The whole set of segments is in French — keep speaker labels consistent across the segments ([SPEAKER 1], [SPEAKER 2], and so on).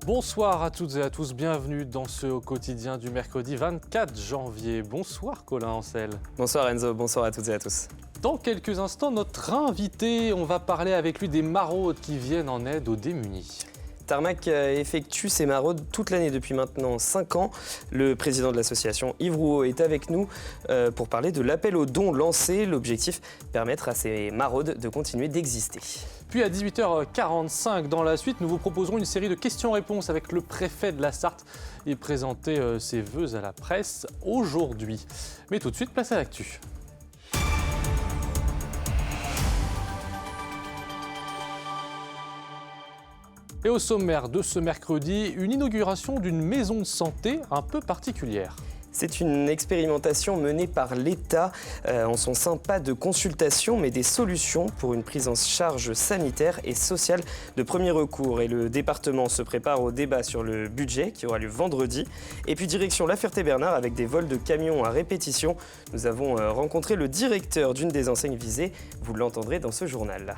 [SPEAKER 1] Bonsoir à toutes et à tous, bienvenue dans ce quotidien du mercredi 24 janvier. Bonsoir Colin Ancel.
[SPEAKER 2] Bonsoir Enzo, bonsoir à toutes et à tous.
[SPEAKER 1] Dans quelques instants, notre invité, on va parler avec lui des maraudes qui viennent en aide aux démunis.
[SPEAKER 2] Tarmac effectue ses maraudes toute l'année depuis maintenant 5 ans. Le président de l'association Yves Rouault est avec nous pour parler de l'appel aux dons lancé. L'objectif, permettre à ces maraudes de continuer d'exister.
[SPEAKER 1] Puis à 18h45, dans la suite, nous vous proposerons une série de questions-réponses avec le préfet de la Sarthe et présenter ses vœux à la presse aujourd'hui. Mais tout de suite, place à l'actu. Et au sommaire de ce mercredi, une inauguration d'une maison de santé un peu particulière.
[SPEAKER 2] C'est une expérimentation menée par l'État. En son sein, pas de consultation, mais des solutions pour une prise en charge sanitaire et sociale de premier recours. Et le département se prépare au débat sur le budget qui aura lieu vendredi. Et puis direction La Ferté-Bernard avec des vols de camions à répétition. Nous avons rencontré le directeur d'une des enseignes visées. Vous l'entendrez dans ce journal.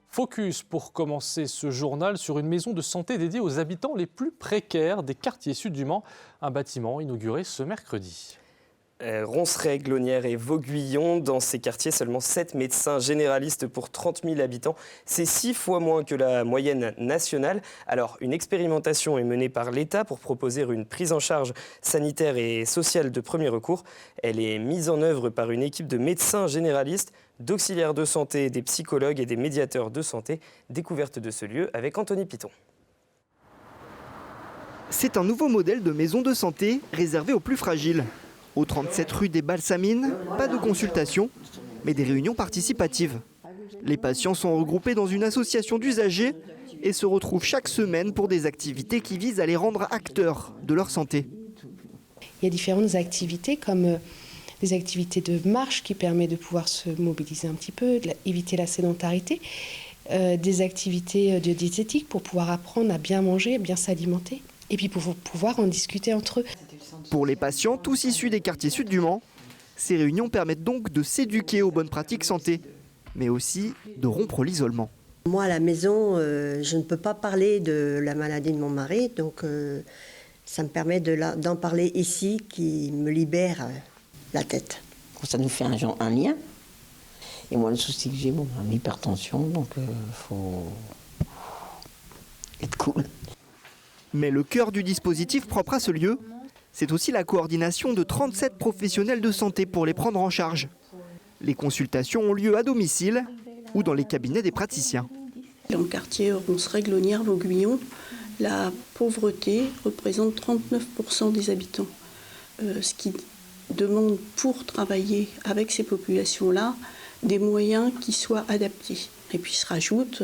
[SPEAKER 1] Focus pour commencer ce journal sur une maison de santé dédiée aux habitants les plus précaires des quartiers sud du Mans, un bâtiment inauguré ce mercredi.
[SPEAKER 2] Ronceret, Glonnière et Vauguyon, dans ces quartiers, seulement 7 médecins généralistes pour 30 000 habitants. C'est 6 fois moins que la moyenne nationale. Alors, une expérimentation est menée par l'État pour proposer une prise en charge sanitaire et sociale de premier recours. Elle est mise en œuvre par une équipe de médecins généralistes, d'auxiliaires de santé, des psychologues et des médiateurs de santé. Découverte de ce lieu avec Anthony Piton.
[SPEAKER 3] C'est un nouveau modèle de maison de santé réservé aux plus fragiles. Au 37 rue des Balsamines, pas de consultation, mais des réunions participatives. Les patients sont regroupés dans une association d'usagers et se retrouvent chaque semaine pour des activités qui visent à les rendre acteurs de leur santé.
[SPEAKER 4] Il y a différentes activités comme des activités de marche qui permettent de pouvoir se mobiliser un petit peu, éviter la sédentarité, des activités de diététique pour pouvoir apprendre à bien manger, à bien s'alimenter, et puis pour pouvoir en discuter entre eux.
[SPEAKER 3] Pour les patients, tous issus des quartiers sud du Mans, ces réunions permettent donc de s'éduquer aux bonnes pratiques santé, mais aussi de rompre l'isolement.
[SPEAKER 5] Moi, à la maison, je ne peux pas parler de la maladie de mon mari, donc ça me permet d'en parler ici, qui me libère la tête.
[SPEAKER 6] Ça nous fait un lien. Et moi, le souci que j'ai, l'hypertension, donc faut être cool.
[SPEAKER 3] Mais le cœur du dispositif propre à ce lieu, c'est aussi la coordination de 37 professionnels de santé pour les prendre en charge. Les consultations ont lieu à domicile ou dans les cabinets des praticiens.
[SPEAKER 7] Dans le quartier Ronceret, Glonnière, Vauguyon, la pauvreté représente 39% des habitants. Ce qui demande pour travailler avec ces populations-là des moyens qui soient adaptés. Et puis se rajoute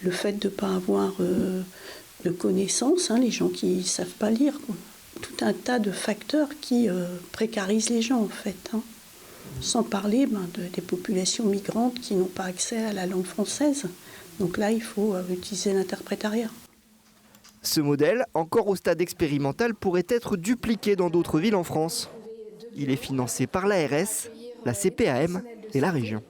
[SPEAKER 7] le fait de ne pas avoir de connaissances, les gens qui ne savent pas lire. Tout un tas de facteurs qui précarisent les gens en fait. Sans parler des populations migrantes qui n'ont pas accès à la langue française. Donc là, il faut utiliser l'interprétariat.
[SPEAKER 3] Ce modèle, encore au stade expérimental, pourrait être dupliqué dans d'autres villes en France. Il est financé par l'ARS, la CPAM et la région.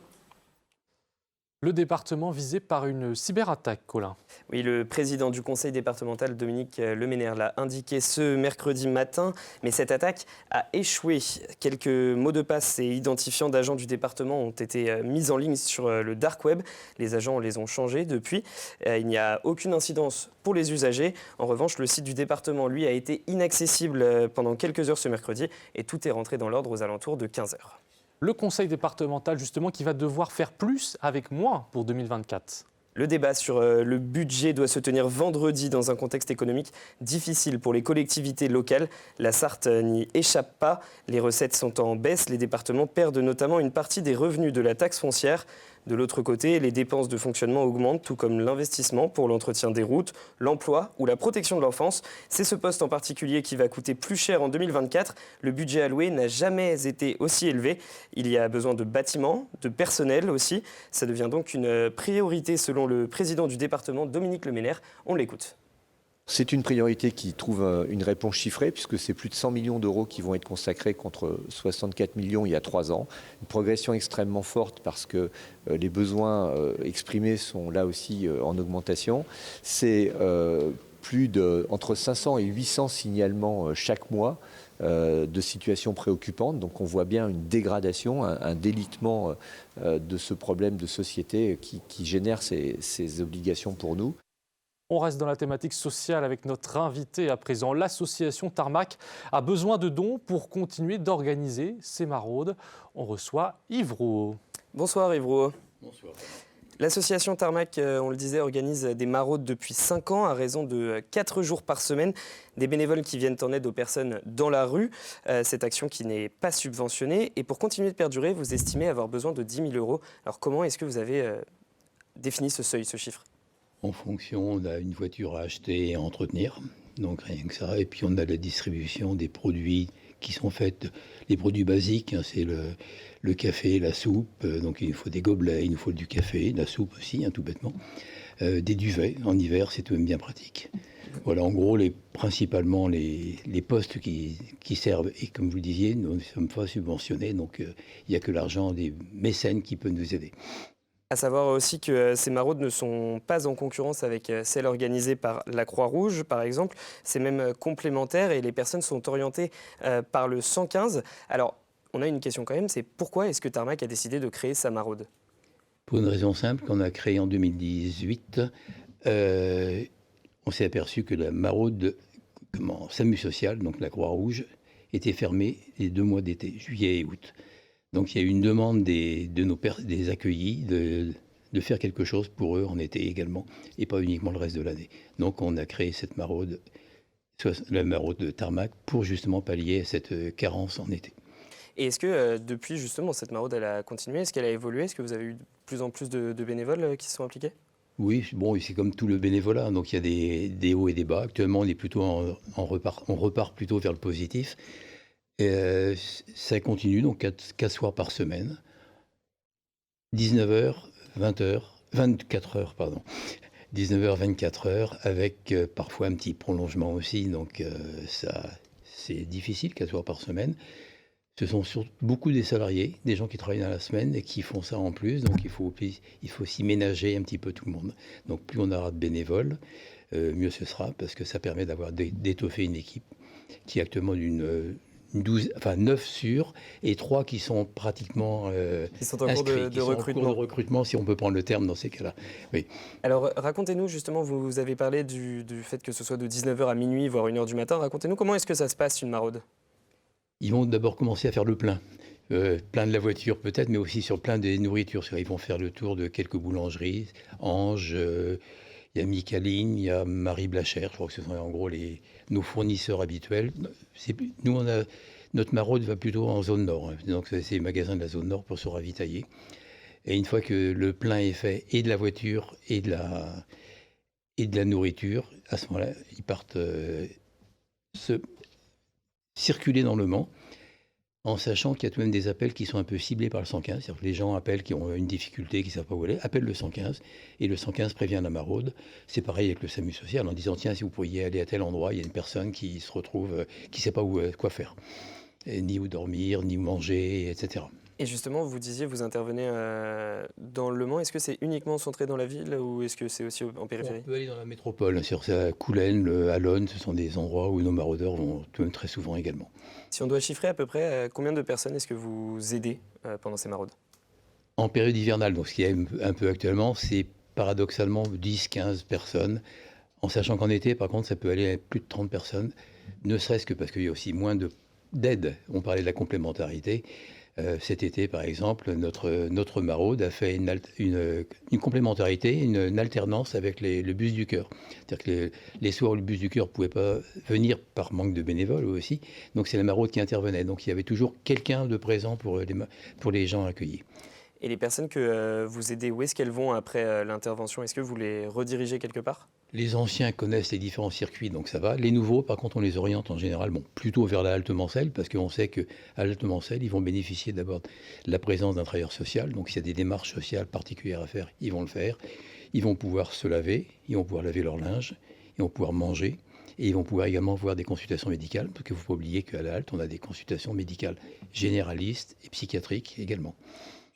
[SPEAKER 1] Le département visé par une cyberattaque, Colin.
[SPEAKER 2] Oui, le président du conseil départemental, Dominique Leménaire, l'a indiqué ce mercredi matin. Mais cette attaque a échoué. Quelques mots de passe et identifiants d'agents du département ont été mis en ligne sur le dark web. Les agents les ont changés depuis. Il n'y a aucune incidence pour les usagers. En revanche, le site du département, lui, a été inaccessible pendant quelques heures ce mercredi. Et tout est rentré dans l'ordre aux alentours de 15 heures.
[SPEAKER 1] Le conseil départemental, justement, qui va devoir faire plus avec moins pour 2024.
[SPEAKER 2] Le débat sur le budget doit se tenir vendredi dans un contexte économique difficile pour les collectivités locales. La Sarthe n'y échappe pas. Les recettes sont en baisse. Les départements perdent notamment une partie des revenus de la taxe foncière. De l'autre côté, les dépenses de fonctionnement augmentent, tout comme l'investissement pour l'entretien des routes, l'emploi ou la protection de l'enfance. C'est ce poste en particulier qui va coûter plus cher en 2024. Le budget alloué n'a jamais été aussi élevé. Il y a besoin de bâtiments, de personnel aussi. Ça devient donc une priorité selon le président du département, Dominique Leménaire. On l'écoute.
[SPEAKER 8] C'est une priorité qui trouve une réponse chiffrée, puisque c'est plus de 100 millions d'euros qui vont être consacrés contre 64 millions il y a 3 ans. Une progression extrêmement forte parce que les besoins exprimés sont là aussi en augmentation. C'est entre 500 et 800 signalements chaque mois de situations préoccupantes. Donc on voit bien une dégradation, un délitement de ce problème de société qui génère ces obligations pour nous.
[SPEAKER 1] On reste dans la thématique sociale avec notre invité à présent. L'association Tarmac a besoin de dons pour continuer d'organiser ses maraudes. On reçoit Yves Rouault.
[SPEAKER 2] Bonsoir Yves Rouault.
[SPEAKER 9] Bonsoir.
[SPEAKER 2] L'association Tarmac, on le disait, organise des maraudes depuis 5 ans à raison de 4 jours par semaine. Des bénévoles qui viennent en aide aux personnes dans la rue. Cette action qui n'est pas subventionnée. Et pour continuer de perdurer, vous estimez avoir besoin de 10 000 €. Alors comment est-ce que vous avez défini ce seuil, ce chiffre ?
[SPEAKER 9] En fonction, on a une voiture à acheter et à entretenir, donc rien que ça. Et puis on a la distribution des produits qui sont faits, les produits basiques, hein, c'est le café, la soupe, donc il nous faut des gobelets, il nous faut du café, de la soupe aussi, hein, tout bêtement. Des duvets, en hiver, c'est tout de même bien pratique. Voilà, en gros, principalement les postes qui servent. Et comme vous le disiez, nous ne sommes pas subventionnés, donc il n'y a que l'argent des mécènes qui peut nous aider.
[SPEAKER 2] À savoir aussi que ces maraudes ne sont pas en concurrence avec celles organisées par la Croix-Rouge, par exemple. C'est même complémentaire et les personnes sont orientées par le 115. Alors, on a une question quand même, c'est pourquoi est-ce que Tarmac a décidé de créer sa maraude ?
[SPEAKER 9] Pour une raison simple, qu'on a créé en 2018, on s'est aperçu que la maraude SAMU Social, donc la Croix-Rouge, était fermée les 2 mois d'été, juillet et août. Donc il y a eu une demande des accueillis de faire quelque chose pour eux en été également, et pas uniquement le reste de l'année. Donc on a créé cette maraude, la maraude de Tarmac, pour justement pallier à cette carence en été.
[SPEAKER 2] Et est-ce que depuis justement cette maraude, elle a continué ? Est-ce qu'elle a évolué ? Est-ce que vous avez eu de plus en plus de bénévoles qui se sont impliqués ?
[SPEAKER 9] Oui, bon, c'est comme tout le bénévolat, donc il y a des hauts et des bas. Actuellement, on est plutôt on repart plutôt vers le positif. Et ça continue, donc 4 soirs par semaine, 19h, 20h, 24 heures, pardon. 19h, 24 heures, avec parfois un petit prolongement aussi, donc ça, c'est difficile, 4 soirs par semaine. Ce sont beaucoup des salariés, des gens qui travaillent dans la semaine et qui font ça en plus, donc il faut s'y ménager un petit peu tout le monde. Donc plus on aura de bénévoles, mieux ce sera, parce que ça permet d'étoffer une équipe qui est actuellement d'une 9 sûrs et 3 qui sont pratiquement
[SPEAKER 2] qui sont en cours de recrutement.
[SPEAKER 9] En cours de recrutement, si on peut prendre le terme dans ces cas-là. Oui.
[SPEAKER 2] Alors racontez-nous justement, vous avez parlé du fait que ce soit de 19h à minuit, voire 1h du matin. Racontez-nous comment est-ce que ça se passe une maraude ?
[SPEAKER 9] Ils vont d'abord commencer à faire le plein. Plein de la voiture peut-être, mais aussi sur plein des nourritures. Ils vont faire le tour de quelques boulangeries. Ange, il y a Micaline, il y a Marie Blachère. Je crois que ce sont en gros nos fournisseurs habituels. Nous, notre maraude va plutôt en zone nord. Hein. Donc c'est les magasins de la zone nord pour se ravitailler. Et une fois que le plein est fait, et de la voiture, et de la nourriture, à ce moment-là, ils partent circuler dans le Mans, en sachant qu'il y a tout de même des appels qui sont un peu ciblés par le 115. C'est-à-dire que les gens appellent qui ont une difficulté, qui ne savent pas où aller, appellent le 115, et le 115 prévient la maraude. C'est pareil avec le SAMU social, en disant, tiens, si vous pourriez aller à tel endroit, il y a une personne qui se retrouve, qui ne sait pas quoi faire, ni où dormir, ni où manger, etc.
[SPEAKER 2] Et justement, vous disiez, vous intervenez dans le Mans. Est-ce que c'est uniquement centré dans la ville ou est-ce que c'est aussi en périphérie ?
[SPEAKER 9] On peut aller dans la métropole. Sur Coulennes, Allonne, ce sont des endroits où nos maraudeurs vont tout de même très souvent également.
[SPEAKER 2] Si on doit chiffrer à peu près, combien de personnes est-ce que vous aidez pendant ces maraudes ?
[SPEAKER 9] En période hivernale, donc ce qui est un peu actuellement, c'est paradoxalement 10-15 personnes. En sachant qu'en été, par contre, ça peut aller à plus de 30 personnes, ne serait-ce que parce qu'il y a aussi moins d'aide. On parlait de la complémentarité. Cet été, par exemple, notre maraude a fait une complémentarité, une alternance avec le bus du cœur. C'est-à-dire que les soirs où le bus du cœur ne pouvait pas venir par manque de bénévoles aussi, donc c'est la maraude qui intervenait. Donc il y avait toujours quelqu'un de présent pour les gens accueillis.
[SPEAKER 2] Et les personnes que vous aidez, où est-ce qu'elles vont après l'intervention ? Est-ce que vous les redirigez quelque part ?
[SPEAKER 9] Les anciens connaissent les différents circuits, donc ça va. Les nouveaux, par contre, on les oriente en général plutôt vers la halte Mancel, parce qu'on sait qu'à la halte Mancel, ils vont bénéficier d'abord de la présence d'un travailleur social. Donc s'il y a des démarches sociales particulières à faire, ils vont le faire. Ils vont pouvoir se laver, ils vont pouvoir laver leur linge, ils vont pouvoir manger, et ils vont pouvoir également voir des consultations médicales, parce qu'il ne faut pas oublier qu'à la halte, on a des consultations médicales généralistes et psychiatriques également.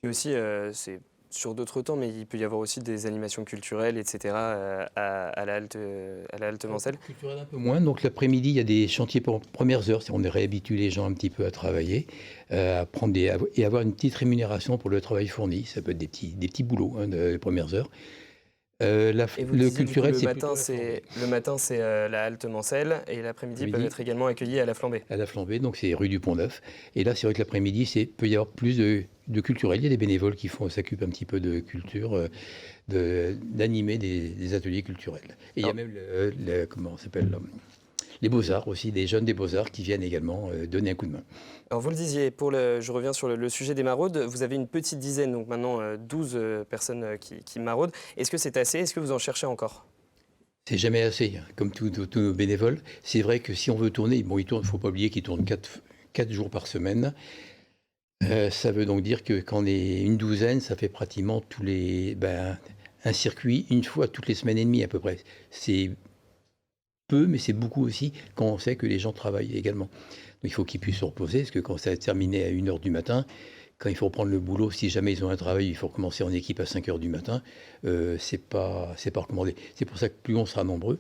[SPEAKER 2] Et aussi, c'est sur d'autres temps, mais il peut y avoir aussi des animations culturelles, etc. à la halte Mancel.
[SPEAKER 9] Culturel un peu moins. Donc l'après-midi, il y a des chantiers pour premières heures. On réhabitue les gens un petit peu à travailler, à prendre et avoir une petite rémunération pour le travail fourni. Ça peut être des petits boulots, les premières heures.
[SPEAKER 2] Et vous
[SPEAKER 9] le
[SPEAKER 2] disiez,
[SPEAKER 9] culturel,
[SPEAKER 2] du coup,
[SPEAKER 9] c'est
[SPEAKER 2] le matin, c'est la halte Mancel, et l'après-midi, ils peuvent être également accueillis à la Flambée.
[SPEAKER 9] à la Flambée, donc c'est rue du Pont-Neuf. Et là, c'est vrai que l'après-midi, peut y avoir plus de culturel. Il y a des bénévoles qui s'occupent un petit peu de culture, d'animer des ateliers culturels. Et il y a même comment on s'appelle, les Beaux-Arts aussi, des jeunes des Beaux-Arts qui viennent également donner un coup de main.
[SPEAKER 2] Alors vous le disiez, je reviens sur le sujet des maraudes, vous avez une petite dizaine, donc maintenant 12 personnes qui maraudent. Est-ce que c'est assez? Est-ce que vous en cherchez encore?
[SPEAKER 9] C'est jamais assez, hein, comme tous nos bénévoles. C'est vrai que si on veut tourner, il ne faut pas oublier qu'ils tournent 4 jours par semaine. Ça veut donc dire que quand on est une douzaine, ça fait pratiquement un circuit une fois toutes les semaines et demie à peu près. C'est peu, mais c'est beaucoup aussi quand on sait que les gens travaillent également. Donc il faut qu'ils puissent se reposer, parce que quand ça va terminer à 1h du matin, quand il faut reprendre le boulot, si jamais ils ont un travail, il faut recommencer en équipe à 5h du matin, c'est pas recommandé. C'est pour ça que plus on sera nombreux,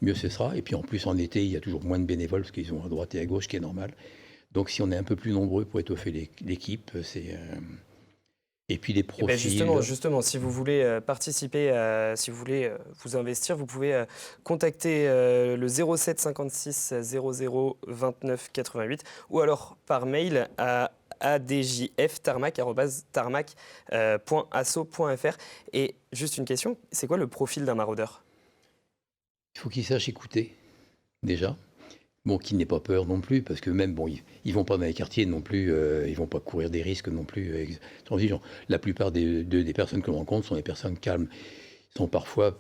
[SPEAKER 9] mieux ce sera. Et puis en plus, en été, il y a toujours moins de bénévoles, parce qu'ils ont à droite et à gauche, ce qui est normal. Donc si on est un peu plus nombreux pour étoffer l'équipe, c'est... Et puis les profils.
[SPEAKER 2] Justement, si vous voulez participer, si vous voulez vous investir, vous pouvez contacter le 07 56 00 29 88 ou alors par mail à adjf@tarmac.asso.fr. Et juste une question, c'est quoi le profil d'un maraudeur?
[SPEAKER 9] Il faut qu'il sache écouter, déjà. Bon, qu'il n'ait pas peur non plus, parce que même, ils vont pas dans les quartiers non plus, ils vont pas courir des risques non plus transigeants. La plupart des personnes que l'on rencontre sont des personnes calmes. Ils sont parfois un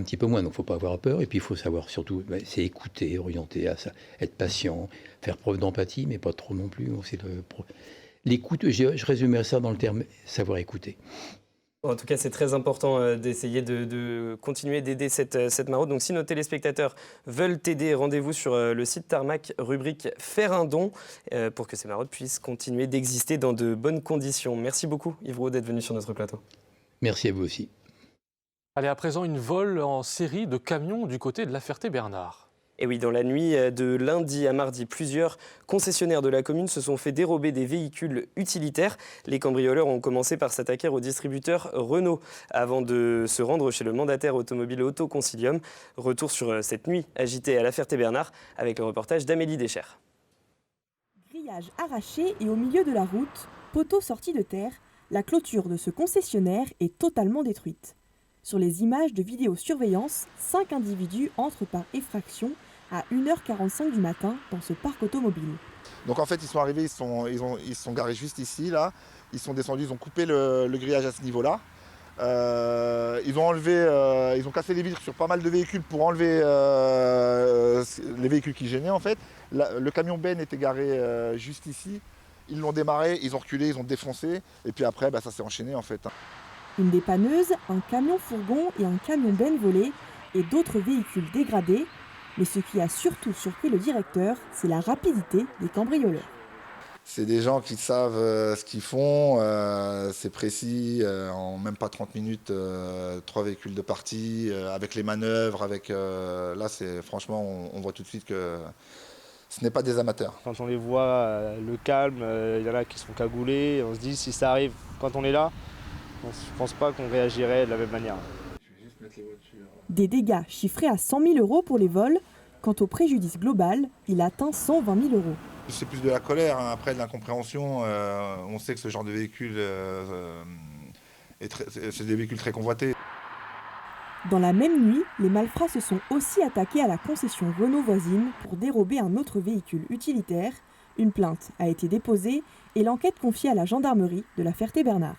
[SPEAKER 9] petit peu moins, donc il faut pas avoir peur. Et puis il faut savoir surtout, c'est écouter, orienter à ça, être patient, faire preuve d'empathie, mais pas trop non plus. L'écoute, je résumerais ça dans le terme savoir écouter.
[SPEAKER 2] En tout cas, c'est très important d'essayer de continuer d'aider cette maraude. Donc, si nos téléspectateurs veulent t'aider, rendez-vous sur le site Tarmac, rubrique « Faire un don » pour que ces maraudes puissent continuer d'exister dans de bonnes conditions. Merci beaucoup, Yves Roux, d'être venu sur notre plateau.
[SPEAKER 9] Merci à vous aussi.
[SPEAKER 1] Allez, à présent, une vol en série de camions du côté de La Ferté-Bernard.
[SPEAKER 2] Et oui, dans la nuit de lundi à mardi, plusieurs concessionnaires de la commune se sont fait dérober des véhicules utilitaires. Les cambrioleurs ont commencé par s'attaquer au distributeur Renault avant de se rendre chez le mandataire automobile Autoconcilium. Retour sur cette nuit agitée à La Ferté-Bernard avec le reportage d'Amélie Deschères.
[SPEAKER 10] Grillage arraché et au milieu de la route, poteau sorti de terre, la clôture de ce concessionnaire est totalement détruite. Sur les images de vidéosurveillance, 5 individus entrent par effraction à 1h45 du matin dans ce parc automobile.
[SPEAKER 11] Donc en fait, ils sont arrivés, ils sont garés juste ici, là. Ils sont descendus, ils ont coupé le grillage à ce niveau-là. Ils ont cassé les vitres sur pas mal de véhicules pour enlever les véhicules qui gênaient en fait. Le camion Ben était garé juste ici. Ils l'ont démarré, ils ont reculé, ils ont défoncé. Et puis après, ça s'est enchaîné en fait.
[SPEAKER 10] Une dépanneuse, un camion-fourgon et un camion Ben volé et d'autres véhicules dégradés. Mais ce qui a surtout surpris le directeur, c'est la rapidité des cambrioleurs.
[SPEAKER 11] C'est des gens qui savent ce qu'ils font, c'est précis, en même pas 30 minutes, 3 véhicules de partie, avec les manœuvres, là franchement on voit tout de suite que ce n'est pas des amateurs.
[SPEAKER 12] Quand on les voit, le calme, il y en a qui sont cagoulés, on se dit si ça arrive quand on est là, je ne pense pas qu'on réagirait de la même manière.
[SPEAKER 10] Des dégâts chiffrés à 100 000 € pour les vols. Quant au préjudice global, il atteint 120 000 €.
[SPEAKER 11] C'est plus de la colère, après de l'incompréhension. On sait que ce genre de véhicule, c'est des véhicules très convoités.
[SPEAKER 10] Dans la même nuit, les malfrats se sont aussi attaqués à la concession Renault voisine pour dérober un autre véhicule utilitaire. Une plainte a été déposée et l'enquête confiée à la gendarmerie de La Ferté-Bernard.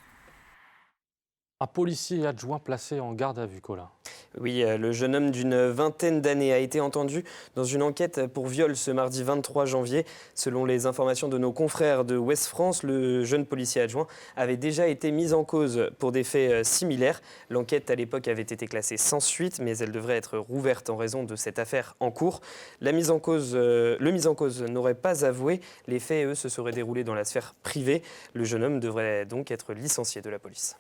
[SPEAKER 1] Un policier adjoint placé en garde à vue, Colin.
[SPEAKER 2] Oui, le jeune homme d'une vingtaine d'années a été entendu dans une enquête pour viol ce mardi 23 janvier. Selon les informations de nos confrères de Ouest France, le jeune policier adjoint avait déjà été mis en cause pour des faits similaires. L'enquête à l'époque avait été classée sans suite, mais elle devrait être rouverte en raison de cette affaire en cours. Le mis en cause n'aurait pas avoué. Les faits, eux, se seraient déroulés dans la sphère privée. Le jeune homme devrait donc être licencié de la police.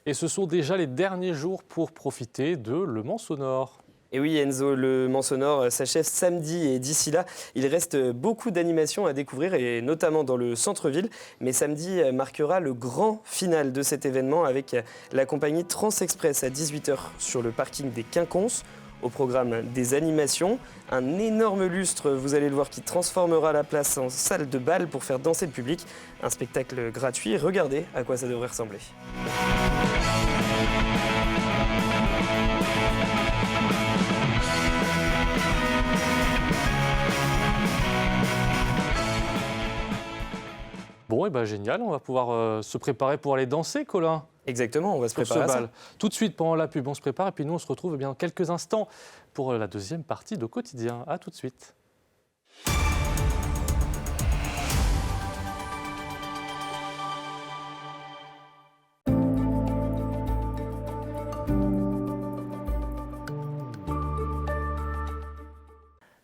[SPEAKER 1] Et ce sont déjà les derniers jours pour profiter de Le Mans Sonore.
[SPEAKER 2] Et oui Enzo, le Mans Sonore s'achève samedi et d'ici là, il reste beaucoup d'animations à découvrir et notamment dans le centre-ville. Mais samedi marquera le grand final de cet événement avec la compagnie Transexpress à 18h sur le parking des Quinconces. Au programme des animations, un énorme lustre, vous allez le voir, qui transformera la place en salle de bal pour faire danser le public. Un spectacle gratuit, regardez à quoi ça devrait ressembler.
[SPEAKER 1] Bon, et ben génial, on va pouvoir se préparer pour aller danser, Colin.
[SPEAKER 2] Exactement, on va se préparer à ça.
[SPEAKER 1] Tout de suite, pendant la pub, on se prépare et puis nous, on se retrouve dans quelques instants pour la deuxième partie de Quotidien. À tout de suite.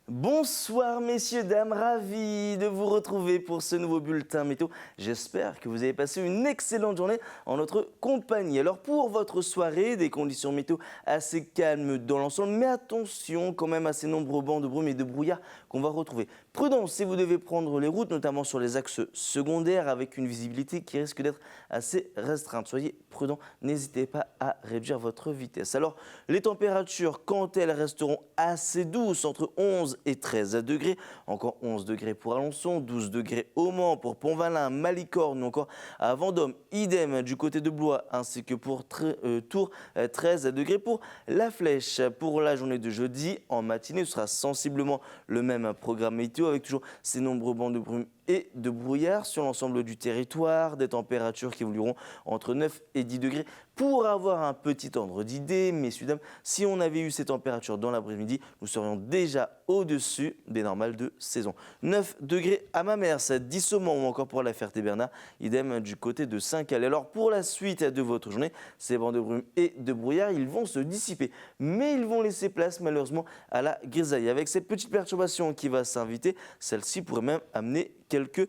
[SPEAKER 13] Bonsoir messieurs, dames, ravi de vous retrouver pour ce nouveau bulletin météo. J'espère que vous avez passé une excellente journée en notre compagnie. Alors pour votre soirée, des conditions météo assez calmes dans l'ensemble, mais attention quand même à ces nombreux bancs de brume et de brouillard qu'on va retrouver. Prudence si vous devez prendre les routes, notamment sur les axes secondaires avec une visibilité qui risque d'être assez restreinte. Soyez prudents, n'hésitez pas à réduire votre vitesse. Alors les températures, quand elles resteront assez douces, entre 11 et 13 degrés, encore 11 degrés pour Alençon, 12 degrés au Mans, pour Pont-Valin, Malicorne ou encore à Vendôme, idem du côté de Blois ainsi que pour Tours, 13 degrés pour La Flèche. Pour la journée de jeudi, en matinée, ce sera sensiblement le même programme météo avec toujours ces nombreux bancs de brume et de brouillard sur l'ensemble du territoire, des températures qui évolueront entre 9 et 10 degrés. Pour avoir un petit ordre d'idée, messieurs, dames, si on avait eu ces températures dans l'après-midi, nous serions déjà au-dessus des normales de saison. 9 degrés à Mamers, 10 au Mans ou encore pour la Ferté-Bernard, idem du côté de Saint-Calais. Alors pour la suite de votre journée, ces bancs de brume et de brouillard, ils vont se dissiper, mais ils vont laisser place malheureusement à la grisaille. Avec cette petite perturbation qui va s'inviter, celle-ci pourrait même amener quelques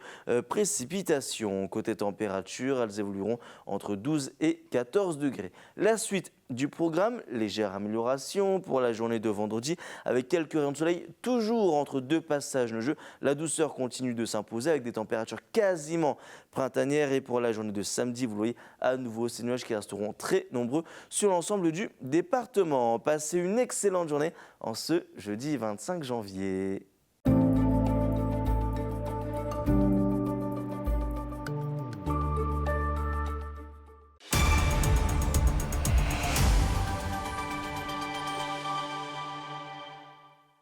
[SPEAKER 13] précipitations. Côté température, elles évolueront entre 12 et 14 degrés. La suite du programme, légère amélioration pour la journée de vendredi avec quelques rayons de soleil, toujours entre deux passages neigeux. La douceur continue de s'imposer avec des températures quasiment printanières et pour la journée de samedi, vous voyez à nouveau ces nuages qui resteront très nombreux sur l'ensemble du département. Passez une excellente journée en ce jeudi 25 janvier.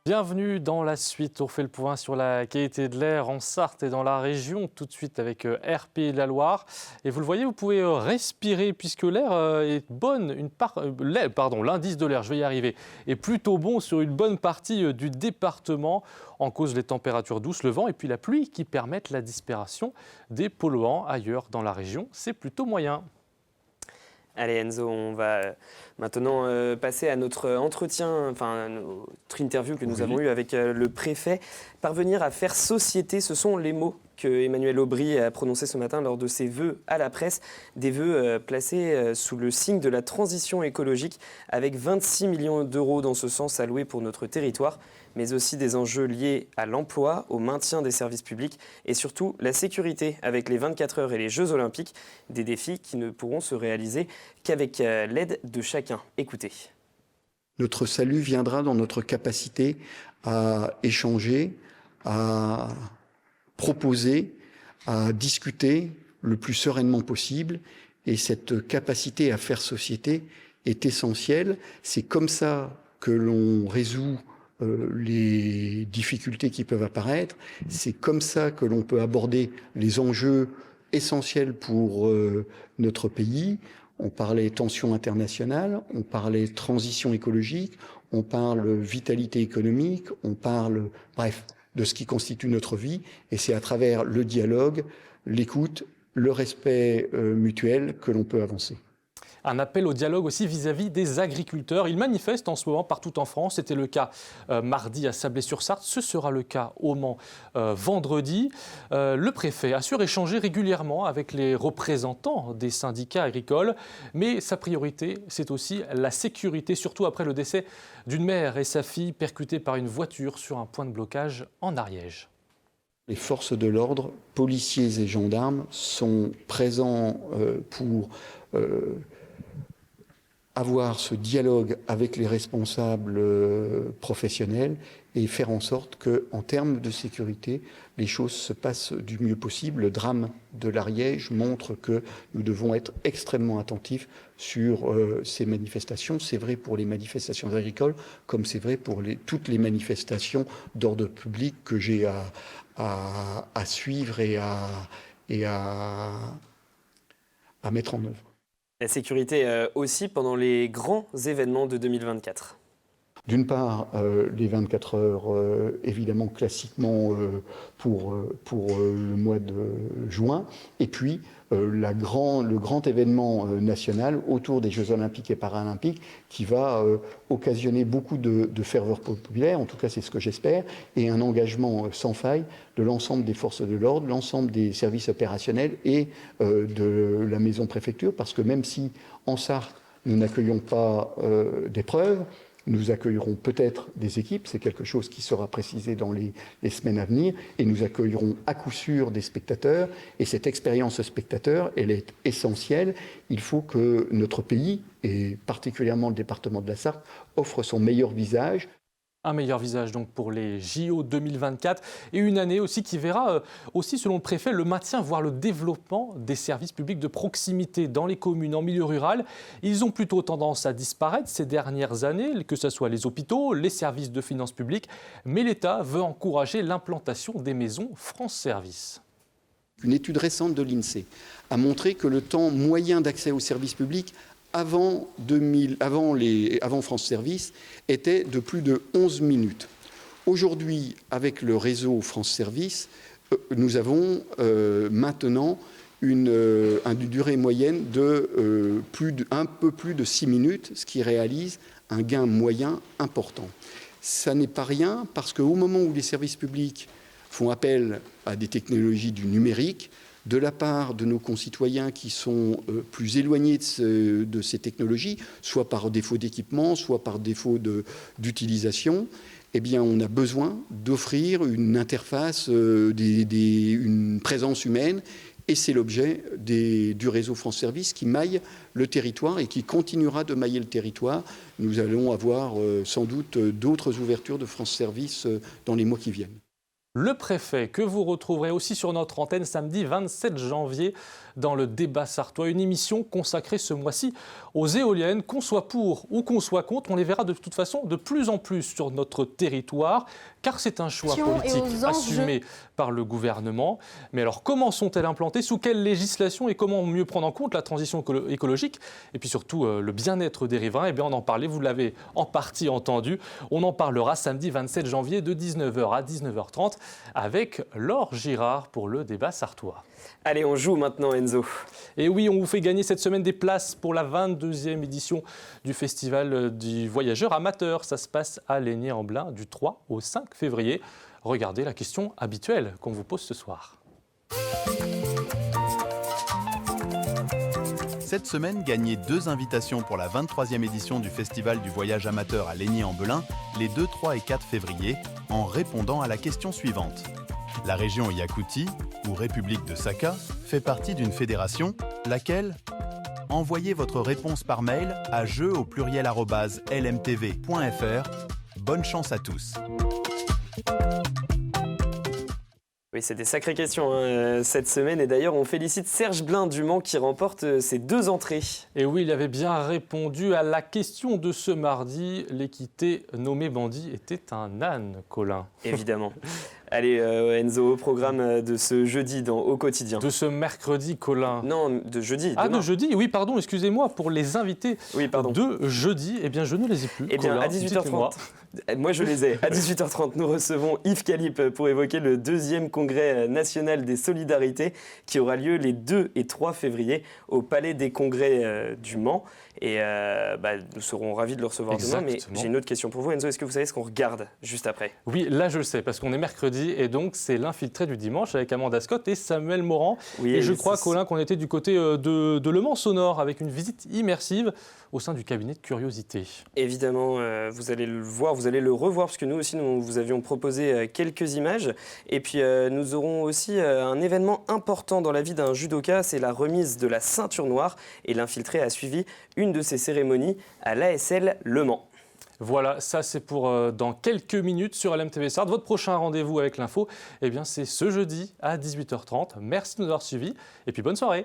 [SPEAKER 1] Bienvenue dans la suite. On refait le point sur la qualité de l'air en Sarthe et dans la région, tout de suite avec Air Pays de la Loire. Et vous le voyez, vous pouvez respirer puisque l'air est bonne. L'indice de l'air, je vais y arriver, est plutôt bon sur une bonne partie du département. En cause les températures douces, le vent et puis la pluie qui permettent la disparition des polluants ailleurs dans la région. C'est plutôt moyen.
[SPEAKER 2] Allez Enzo, on va maintenant passer à notre entretien, enfin notre interview que nous avons eue avec le préfet. Parvenir à faire société, ce sont les mots que Emmanuel Aubry a prononcés ce matin lors de ses vœux à la presse. Des vœux placés sous le signe de la transition écologique avec 26 millions d'euros dans ce sens alloués pour notre territoire, mais aussi des enjeux liés à l'emploi, au maintien des services publics et surtout la sécurité avec les 24 heures et les Jeux Olympiques, des défis qui ne pourront se réaliser qu'avec l'aide de chacun. Écoutez.
[SPEAKER 14] Notre salut viendra dans notre capacité à échanger, à proposer, à discuter le plus sereinement possible. Et cette capacité à faire société est essentielle. C'est comme ça que l'on résout les difficultés qui peuvent apparaître. C'est comme ça que l'on peut aborder les enjeux essentiels pour notre pays. On parlait tension internationale, on parlait transition écologique, on parle vitalité économique, on parle, bref, de ce qui constitue notre vie. Et c'est à travers le dialogue, l'écoute, le respect mutuel que l'on peut avancer.
[SPEAKER 1] Un appel au dialogue aussi vis-à-vis des agriculteurs. Ils manifestent en ce moment partout en France. C'était le cas mardi à Sablé-sur-Sarthe. Ce sera le cas au Mans vendredi. Le préfet assure échanger régulièrement avec les représentants des syndicats agricoles. Mais sa priorité, c'est aussi la sécurité, surtout après le décès d'une mère et sa fille percutées par une voiture sur un point de blocage en Ariège.
[SPEAKER 14] Les forces de l'ordre, policiers et gendarmes, sont présents pour avoir ce dialogue avec les responsables professionnels et faire en sorte qu'en termes de sécurité, les choses se passent du mieux possible. Le drame de l'Ariège montre que nous devons être extrêmement attentifs sur ces manifestations. C'est vrai pour les manifestations agricoles, comme c'est vrai pour toutes les manifestations d'ordre public que j'ai à suivre et à mettre en œuvre.
[SPEAKER 2] La sécurité aussi pendant les grands événements de 2024.
[SPEAKER 14] D'une part, les 24 heures, évidemment, classiquement pour le mois de juin, et puis le grand événement national autour des Jeux Olympiques et Paralympiques qui va occasionner beaucoup de ferveur populaire, en tout cas c'est ce que j'espère, et un engagement sans faille de l'ensemble des forces de l'ordre, l'ensemble des services opérationnels et de la maison préfecture, parce que même si en Sarthe nous n'accueillons pas d'épreuves, nous accueillerons peut-être des équipes, c'est quelque chose qui sera précisé dans les semaines à venir, et nous accueillerons à coup sûr des spectateurs, et cette expérience spectateur, elle est essentielle. Il faut que notre pays, et particulièrement le département de la Sarthe, offre son meilleur visage.
[SPEAKER 1] Un meilleur visage donc pour les JO 2024 et une année aussi qui verra aussi selon le préfet le maintien voire le développement des services publics de proximité dans les communes en milieu rural. Ils ont plutôt tendance à disparaître ces dernières années, que ce soit les hôpitaux, les services de finances publiques, mais l'État veut encourager l'implantation des maisons France Service.
[SPEAKER 14] Une étude récente de l'INSEE a montré que le temps moyen d'accès aux services publics avant France Service était de plus de 11 minutes. Aujourd'hui, avec le réseau France Service, nous avons maintenant une durée moyenne de un peu plus de 6 minutes, ce qui réalise un gain moyen important. Ça n'est pas rien parce qu'au moment où les services publics font appel à des technologies du numérique, de la part de nos concitoyens qui sont plus éloignés de ces technologies, soit par défaut d'équipement, soit par défaut d'utilisation, eh bien, on a besoin d'offrir une interface, une présence humaine, et c'est l'objet du réseau France Service qui maille le territoire et qui continuera de mailler le territoire. Nous allons avoir sans doute d'autres ouvertures de France Service dans les mois qui viennent.
[SPEAKER 1] Le préfet, que vous retrouverez aussi sur notre antenne samedi 27 janvier dans le débat sartois, une émission consacrée ce mois-ci aux éoliennes, qu'on soit pour ou qu'on soit contre, on les verra de toute façon de plus en plus sur notre territoire, car c'est un choix politique assumé par le gouvernement. Mais alors comment sont-elles implantées, sous quelle législation et comment mieux prendre en compte la transition écologique et puis surtout le bien-être des riverains? Eh bien on en parlait, vous l'avez en partie entendu, on en parlera samedi 27 janvier de 19h à 19h30 avec Laure Girard pour le débat sartois.
[SPEAKER 2] Allez, on joue maintenant, Enzo.
[SPEAKER 1] Et oui, on vous fait gagner cette semaine des places pour la 22e édition du Festival du Voyageur Amateur. Ça se passe à Laigné-en-Blain du 3 au 5 février. Regardez la question habituelle qu'on vous pose ce soir.
[SPEAKER 15] Cette semaine, gagnez 2 invitations pour la 23e édition du Festival du Voyage Amateur à Laigné-en-Belin les 2, 3 et 4 février en répondant à la question suivante. La région Yakoutie, ou République de Sakha, fait partie d'une fédération, laquelle? Envoyez votre réponse par mail à jeu@lmtv.fr. Bonne chance à tous.
[SPEAKER 2] Oui, c'est des sacrées questions cette semaine. Et d'ailleurs, on félicite Serge Blin du Mans qui remporte ses 2 entrées.
[SPEAKER 1] Et oui, il avait bien répondu à la question de ce mardi. L'équité nommée bandit était un âne, Colin.
[SPEAKER 2] Évidemment. Allez, Enzo, au programme de ce jeudi Au Quotidien.
[SPEAKER 1] De ce mercredi, Colin.
[SPEAKER 2] Non, de jeudi.
[SPEAKER 1] Ah,
[SPEAKER 2] demain.
[SPEAKER 1] de jeudi, oui, pardon, excusez-moi, pour les invités de jeudi, eh bien, je ne les ai plus.
[SPEAKER 2] Eh bien,
[SPEAKER 1] Colin,
[SPEAKER 2] à 18h30, moi je les ai. À 18h30, nous recevons Yves Calipe pour évoquer le 2e congrès national des solidarités qui aura lieu les 2 et 3 février au Palais des Congrès du Mans. Et nous serons ravis de le recevoir demain. Mais j'ai une autre question pour vous, Enzo. Est-ce que vous savez ce qu'on regarde juste après?
[SPEAKER 1] Oui, là je le sais, parce qu'on est mercredi et donc c'est l'infiltré du dimanche avec Amanda Scott et Samuel Morand. Oui, et je crois, Colin, qu'on était du côté de Le Mans Sonore avec une visite immersive au sein du cabinet de curiosité.
[SPEAKER 2] Évidemment, vous allez le voir, vous allez le revoir, parce que nous aussi, nous vous avions proposé quelques images. Et puis, nous aurons aussi un événement important dans la vie d'un judoka, c'est la remise de la ceinture noire. Et l'infiltré a suivi une de ces cérémonies à l'ASL Le Mans.
[SPEAKER 1] Voilà, ça c'est pour dans quelques minutes sur LMTV Sarthe. Votre prochain rendez-vous avec l'info, eh bien c'est ce jeudi à 18h30. Merci de nous avoir suivis et puis bonne soirée.